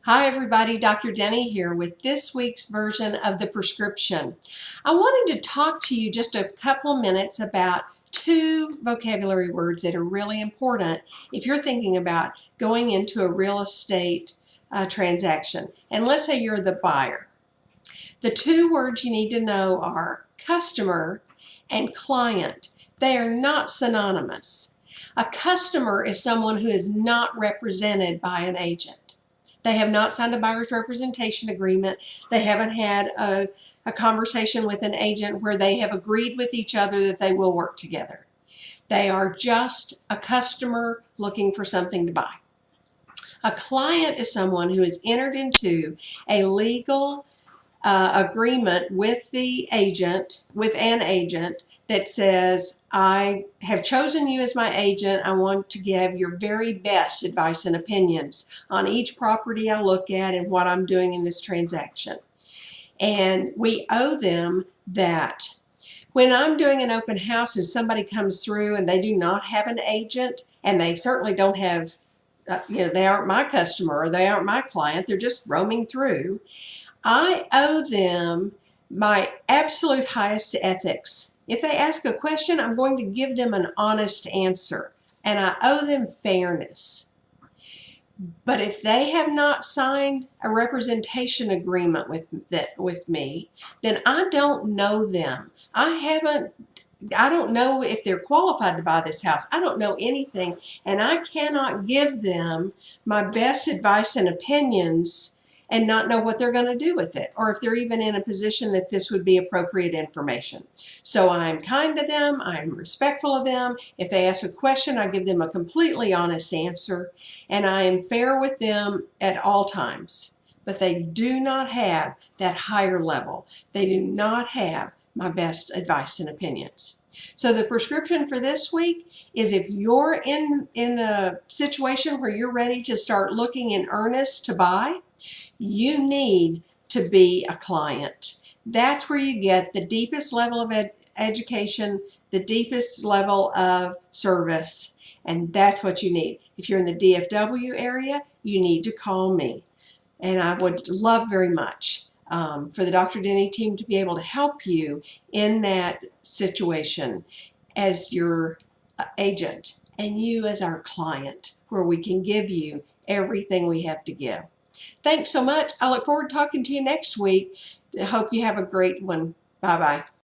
Hi everybody, Dr. Denny here with this week's version of the prescription. I wanted to talk to you just a couple minutes about two vocabulary words that are really important if you're thinking about going into a real estate transaction. And let's say you're the buyer. The two words you need to know are customer and client. They are not synonymous. A customer is someone who is not represented by an agent. They have not signed a buyer's representation agreement. They haven't had a conversation with an agent where they have agreed with each other that they will work together. They are just a customer looking for something to buy. A client is someone who has entered into a legal agreement with the agent, with an agent, that says, I have chosen you as my agent. I want to give your very best advice and opinions on each property I look at and what I'm doing in this transaction. And we owe them that. When I'm doing an open house and somebody comes through and they do not have an agent, and they certainly don't have, they aren't my customer or they aren't my client, they're just roaming through, I owe them my absolute highest ethics. If they ask a question, I'm going to give them an honest answer, and I owe them fairness. But if they have not signed a representation agreement with me, then I don't know them. I don't know if they're qualified to buy this house. I don't know anything, and I cannot give them my best advice and opinions and not know what they're going to do with it, or if they're even in a position that this would be appropriate information. So I'm kind to them, I'm respectful of them. If they ask a question, I give them a completely honest answer, and I am fair with them at all times. But they do not have that higher level. They do not have my best advice and opinions. So the prescription for this week is, if you're in a situation where you're ready to start looking in earnest to buy, you need to be a client. That's where you get the deepest level of education, the deepest level of service, and that's what you need. If you're in the DFW area, you need to call me. And I would love very much for the Dr. Denny team to be able to help you in that situation as your agent and you as our client, where we can give you everything we have to give. Thanks so much. I look forward to talking to you next week. I hope you have a great one. Bye-bye.